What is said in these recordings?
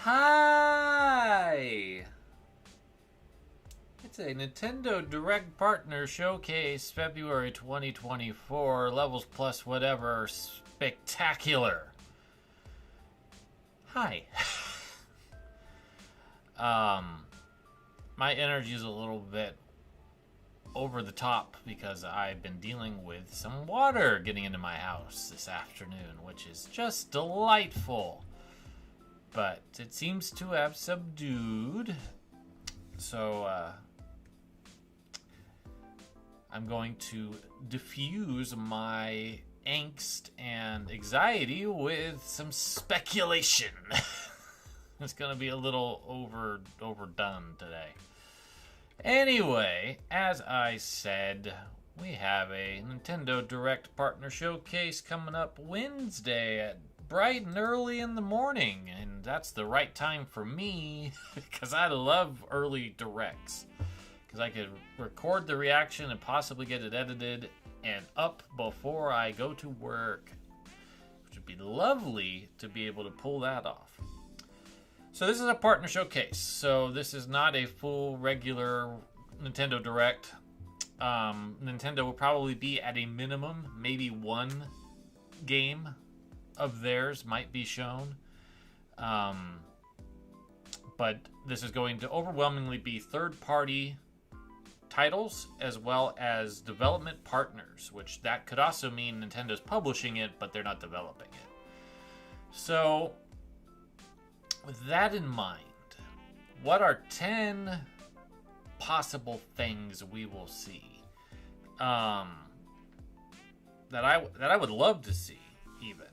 Hi! It's a Nintendo Direct Partner Showcase February 2024, levels plus whatever, spectacular. Hi. My energy is a little bit over the top because I've been dealing with some water getting into my house this afternoon, which is just delightful. But it seems to have subdued. So, I'm going to diffuse my angst and anxiety with some speculation. It's going to be a little overdone today. Anyway, as I said, we have a Nintendo Direct Partner Showcase coming up Wednesday at bright and early in the morning, and that's the right time for me because I love early directs because I could record the reaction and possibly get it edited and up before I go to work, which would be lovely to be able to pull that off. So this is a partner showcase, so this is not a full regular Nintendo Direct. Nintendo will probably be at a minimum, maybe one game of theirs might be shown. But this is going to overwhelmingly be third-party titles as well as development partners, which that could also mean Nintendo's publishing it, but they're not developing it. So, with that in mind, what are 10 possible things we will see that I would love to see, even?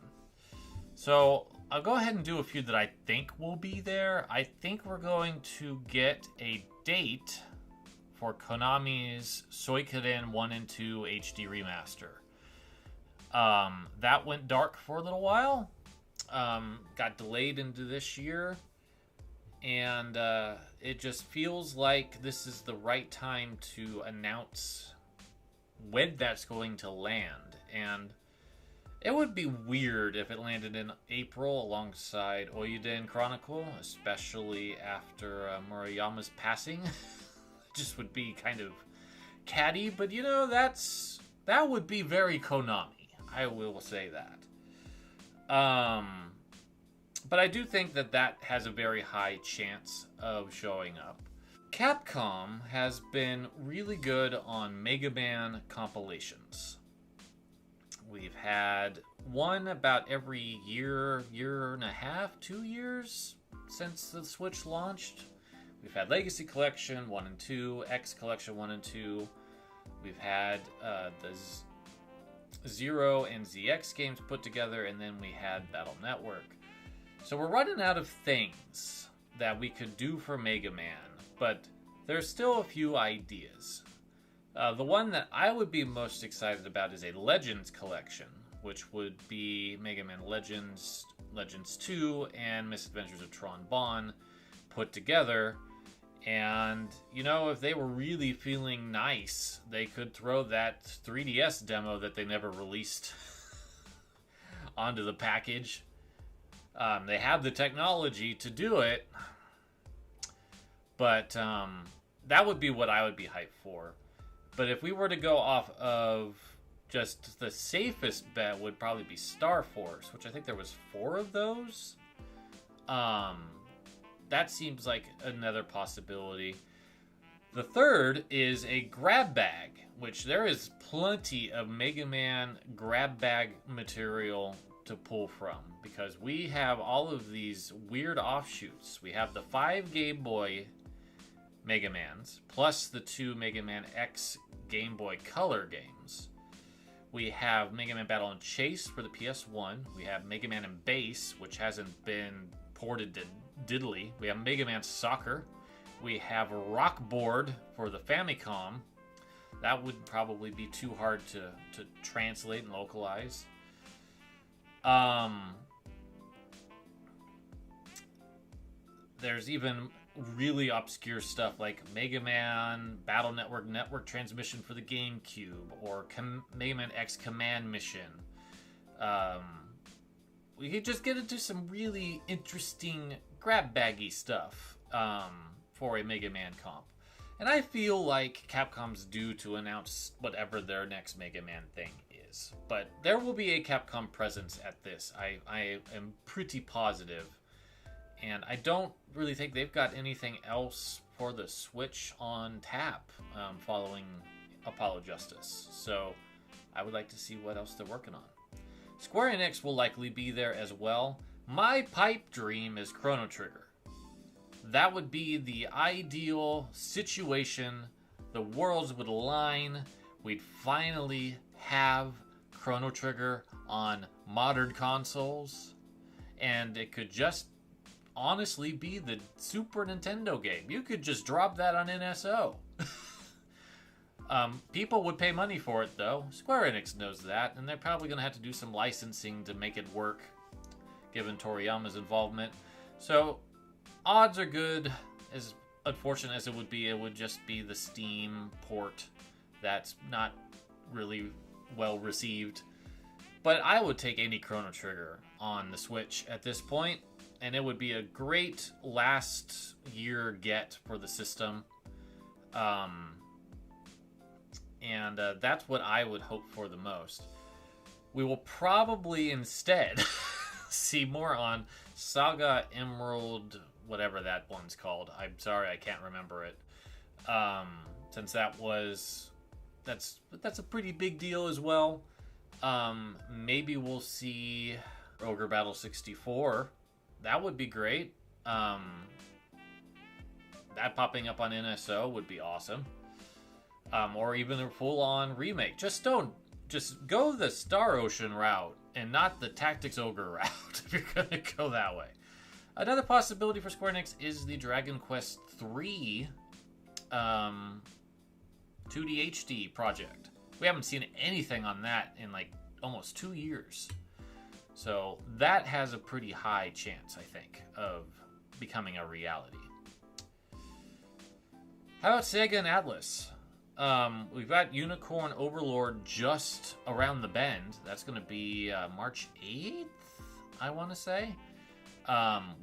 So I'll go ahead and do a few that I think will be there. I think we're going to get a date for Konami's Suikoden 1 and 2 HD remaster. That went dark for a little while. Got delayed into this year. And it just feels like this is the right time to announce when that's going to land. And it would be weird if it landed in April alongside Oyuden Chronicle, especially after Murayama's passing. It just would be kind of catty, but you know, that would be very Konami. I will say that. But I do think that has a very high chance of showing up. Capcom has been really good on Mega Man compilations. We've had one about every year and a half, 2 years since the Switch launched. We've had Legacy Collection 1 and 2, X Collection 1 and 2. We've had the Zero and ZX games put together, and then we had Battle Network. So we're running out of things that we could do for Mega Man, but there's still a few ideas. The one that I would be most excited about is a Legends collection, which would be Mega Man Legends, Legends 2, and Misadventures of Tron Bonne put together. And, you know, if they were really feeling nice, they could throw that 3DS demo that they never released onto the package. They have the technology to do it, but that would be what I would be hyped for. But if we were to go off of just the safest bet would probably be Star Force, which I think there was 4 of those. That seems like another possibility. The third is a grab bag, which there is plenty of Mega Man grab bag material to pull from, because we have all of these weird offshoots. We have the 5 Game Boy Mega Mans, plus the 2 Mega Man X Game Boy Color games. We have Mega Man Battle and Chase for the PS1. We have Mega Man and Bass, which hasn't been ported to diddly. We have Mega Man Soccer. We have Rock Board for the Famicom. That would probably be too hard to translate and localize. There's even really obscure stuff like Mega Man Battle Network transmission for the GameCube, or Mega Man X Command Mission. We could just get into some really interesting grab baggy stuff for a Mega Man comp. And I feel like Capcom's due to announce whatever their next Mega Man thing is. But there will be a Capcom presence at this. I am pretty positive. And I don't really think they've got anything else for the Switch on tap following Apollo Justice. So I would like to see what else they're working on. Square Enix will likely be there as well. My pipe dream is Chrono Trigger. That would be the ideal situation. The worlds would align. We'd finally have Chrono Trigger on modern consoles. And it could just honestly be the Super Nintendo game. You could just drop that on NSO. People would pay money for it, though. Square Enix knows that, and they're probably going to have to do some licensing to make it work, given Toriyama's involvement. So, odds are good. As unfortunate as it would just be the Steam port that's not really well received. But I would take any Chrono Trigger on the Switch at this point, and it would be a great last year get for the system. And that's what I would hope for the most. We will probably instead see more on Saga Emerald, whatever that one's called. I'm sorry, I can't remember it. Since that's a pretty big deal as well. Maybe we'll see Ogre Battle 64. That would be great. That popping up on NSO would be awesome. Or even a full-on remake. Just go the Star Ocean route and not the Tactics Ogre route if you're gonna go that way. Another possibility for Square Enix is the Dragon Quest III 2D HD project. We haven't seen anything on that in like almost 2 years. So that has a pretty high chance, I think, of becoming a reality. How about Sega and Atlas? We've got Unicorn Overlord just around the bend. That's going to be March 8th, I want to say.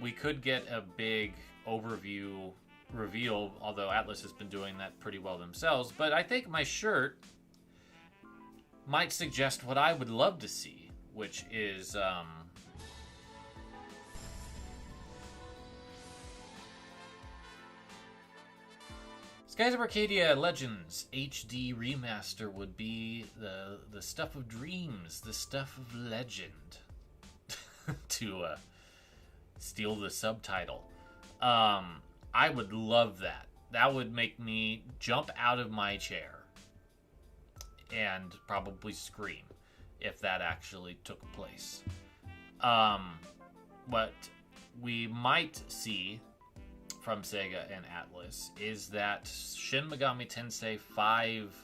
We could get a big overview reveal, although Atlas has been doing that pretty well themselves. But I think my shirt might suggest what I would love to see, which is Skies of Arcadia Legends HD Remaster would be the stuff of dreams, the stuff of legend, to steal the subtitle. I would love that. That would make me jump out of my chair and probably scream if that actually took place. What we might see from Sega and Atlas is that Shin Megami Tensei 5,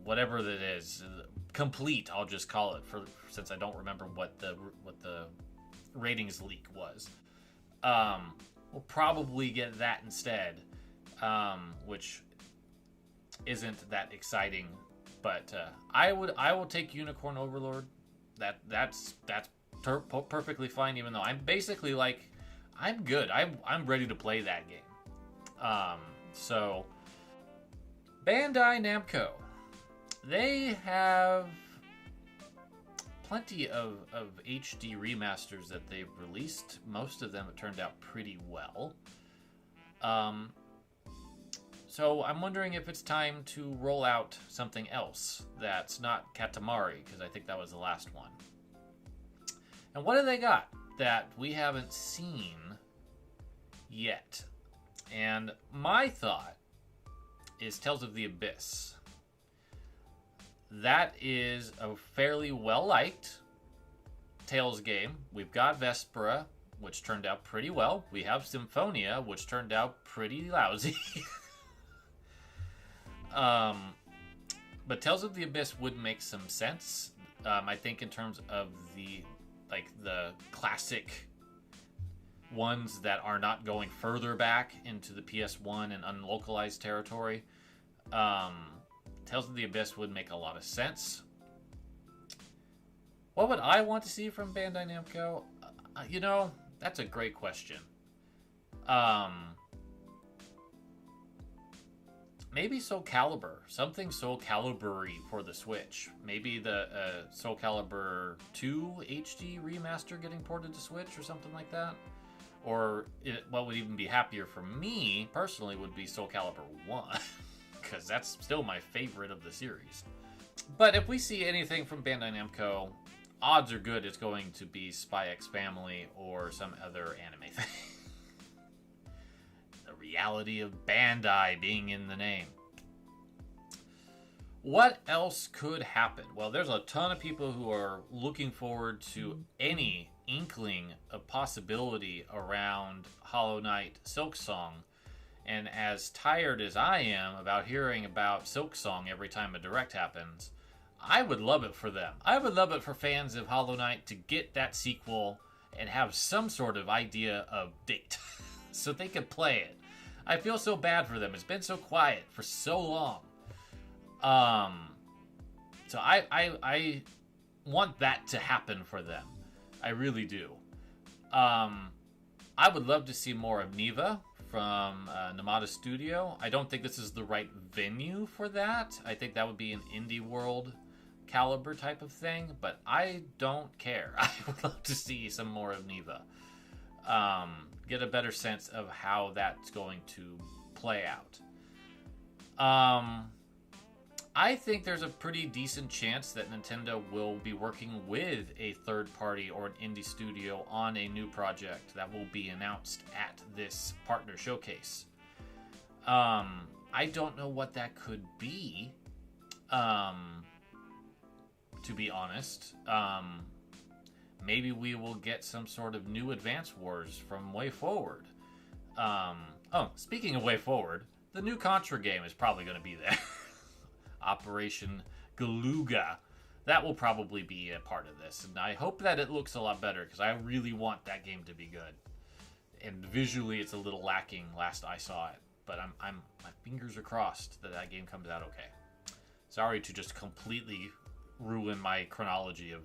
whatever that is, complete, I'll just call it, since I don't remember what the ratings leak was. We'll probably get that instead, which isn't that exciting, but I will take Unicorn Overlord. That's perfectly fine, even though I'm basically like, I'm good. I'm ready to play that game. So Bandai Namco, they have plenty of HD remasters that they've released. Most of them have turned out pretty well. So I'm wondering if it's time to roll out something else that's not Katamari, because I think that was the last one. And what do they got that we haven't seen yet? And my thought is Tales of the Abyss. That is a fairly well-liked Tales game. We've got Vespera, which turned out pretty well. We have Symphonia, which turned out pretty lousy. But Tales of the Abyss would make some sense. I think in terms of the classic ones that are not going further back into the PS1 and unlocalized territory. Tales of the Abyss would make a lot of sense. What would I want to see from Bandai Namco? That's a great question. Maybe Soul Calibur. Something Soul Calibur-y for the Switch. Maybe the Soul Calibur 2 HD remaster getting ported to Switch or something like that. Or what would even be happier for me, personally, would be Soul Calibur 1. Because that's still my favorite of the series. But if we see anything from Bandai Namco, odds are good it's going to be Spy X Family or some other anime thing. The reality of Bandai being in the name. What else could happen? Well, there's a ton of people who are looking forward to any inkling of possibility around Hollow Knight Silksong. And as tired as I am about hearing about Silksong every time a direct happens, I would love it for them. I would love it for fans of Hollow Knight to get that sequel and have some sort of idea of date so they can play it. I feel so bad for them. It's been so quiet for so long. So I want that to happen for them. I really do. I would love to see more of Niva from Namada Studio. I don't think this is the right venue for that. I think that would be an indie world caliber type of thing, but I don't care. I would love to see some more of Niva. Get a better sense of how that's going to play out. I think there's a pretty decent chance that Nintendo will be working with a third party or an indie studio on a new project that will be announced at this partner showcase. I don't know what that could be, to be honest. Maybe we will get some sort of new Advance Wars from Way Forward. Speaking of Way Forward, the new Contra game is probably going to be there. Operation Galuga. That will probably be a part of this, and I hope that it looks a lot better because I really want that game to be good. And visually, it's a little lacking last I saw it, but my fingers are crossed that that game comes out okay. Sorry to just completely ruin my chronology of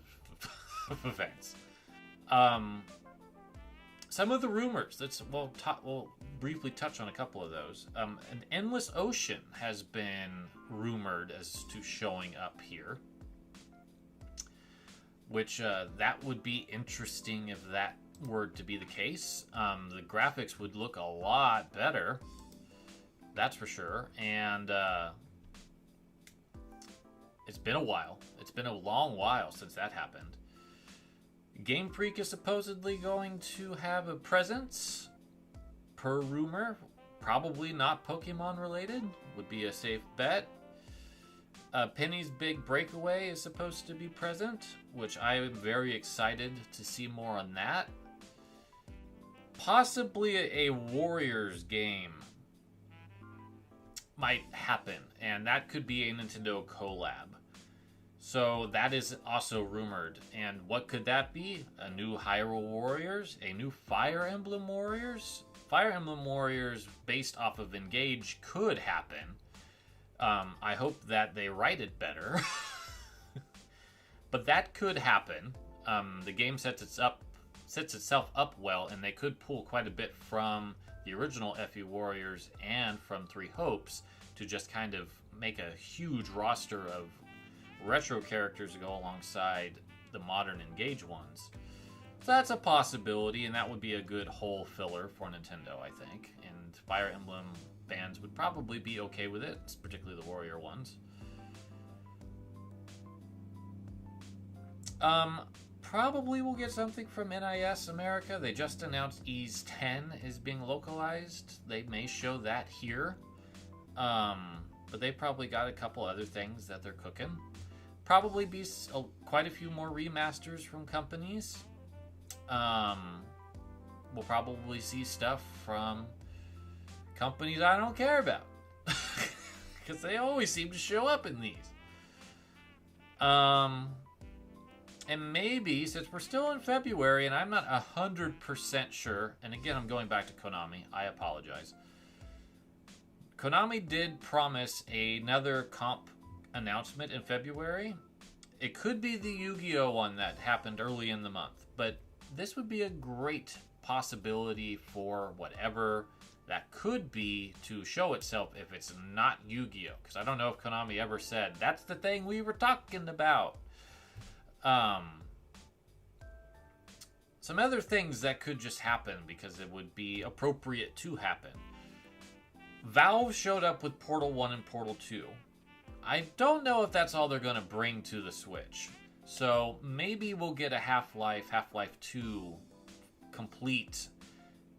events. Some of the rumors. We'll briefly touch on a couple of those. An Endless Ocean has been rumored as to showing up here, which that would be interesting if that were to be the case. The graphics would look a lot better, that's for sure. And it's been a while. It's been a long while since that happened. Game Freak is supposedly going to have a presence, per rumor. Probably not Pokemon related, would be a safe bet. Penny's Big Breakaway is supposed to be present, which I am very excited to see more on that. Possibly a Warriors game might happen, and that could be a Nintendo collab. So that is also rumored. And what could that be? A new Hyrule Warriors? A new Fire Emblem Warriors? Fire Emblem Warriors based off of Engage could happen. I hope that they write it better. But that could happen. The game sets itself up well, and they could pull quite a bit from the original FE Warriors and from Three Hopes to just kind of make a huge roster of retro characters to go alongside the modern Engage ones. So that's a possibility, and that would be a good whole filler for Nintendo, I think. And Fire Emblem fans would probably be okay with it, particularly the Warrior ones. Probably we'll get something from NIS America. They just announced Ys 10 is being localized. They may show that here. But they probably got a couple other things that they're cooking. Probably be quite a few more remasters from companies. We'll probably see stuff from companies I don't care about. Because they always seem to show up in these. And maybe, since we're still in February, and I'm not 100% sure, and again, I'm going back to Konami, I apologize. Konami did promise another comp announcement in February. It could be the Yu-Gi-Oh! One that happened early in the month, but this would be a great possibility for whatever that could be to show itself if it's not Yu-Gi-Oh! Because I don't know if Konami ever said, that's the thing we were talking about. Some other things that could just happen because it would be appropriate to happen. Valve showed up with Portal 1 and Portal 2. I don't know if that's all they're going to bring to the Switch. So maybe we'll get a Half-Life 2 complete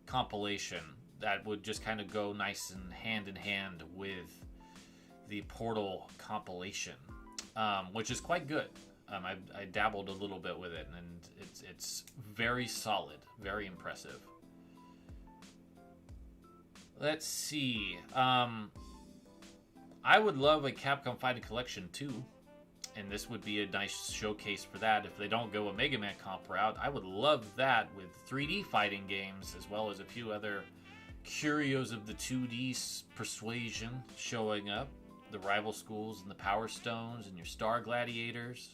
compilation that would just kind of go nice and hand in hand with the Portal compilation, which is quite good. I dabbled a little bit with it, and it's very solid, very impressive. Let's see. I would love a Capcom Fighting Collection 2, and this would be a nice showcase for that. If they don't go a Mega Man comp route, I would love that with 3D fighting games, as well as a few other curios of the 2D persuasion showing up. The Rival Schools and the Power Stones and your Star Gladiators.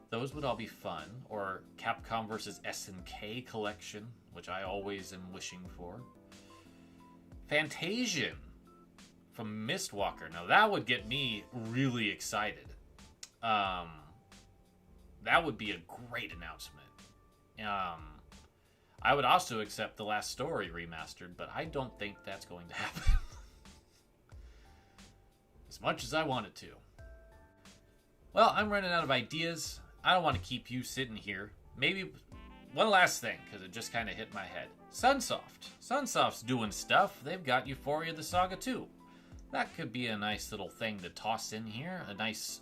Those would all be fun. Or Capcom vs. SNK collection, which I always am wishing for. Fantasian from Mistwalker. Now that would get me really excited. That would be a great announcement. I would also accept The Last Story remastered, but I don't think that's going to happen. As much as I want it to. Well, I'm running out of ideas. I don't want to keep you sitting here. Maybe one last thing, because it just kind of hit my head. Sunsoft. Sunsoft's doing stuff. They've got Euphoria the Saga 2. That could be a nice little thing to toss in here. A nice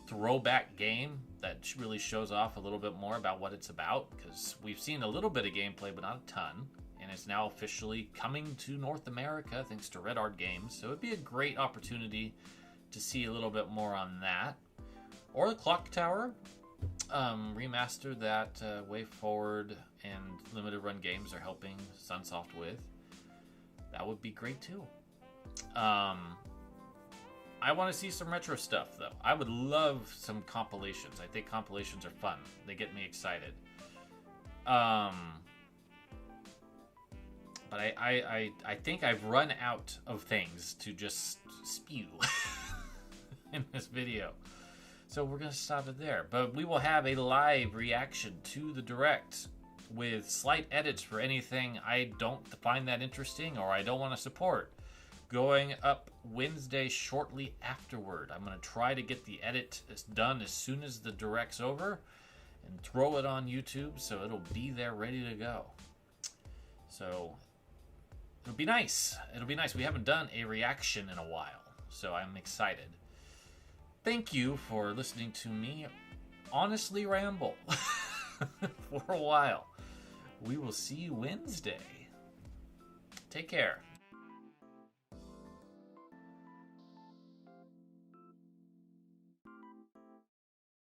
throwback game that really shows off a little bit more about what it's about, because we've seen a little bit of gameplay, but not a ton. And it's now officially coming to North America thanks to Red Art Games. So it'd be a great opportunity to see a little bit more on that. Or the Clock Tower. Remaster that Way Forward and Limited Run Games are helping Sunsoft with. That would be great too. I want to see some retro stuff though. I would love some compilations. I think compilations are fun. They get me excited. But I think I've run out of things to just spew in this video. So we're going to stop it there. But we will have a live reaction to the Direct with slight edits for anything I don't find that interesting or I don't want to support. Going up Wednesday shortly afterward. I'm going to try to get the edit done as soon as the Direct's over and throw it on YouTube so it'll be there ready to go. So it'll be nice. It'll be nice. We haven't done a reaction in a while, so I'm excited. Thank you for listening to me honestly ramble for a while. We will see you Wednesday. Take care.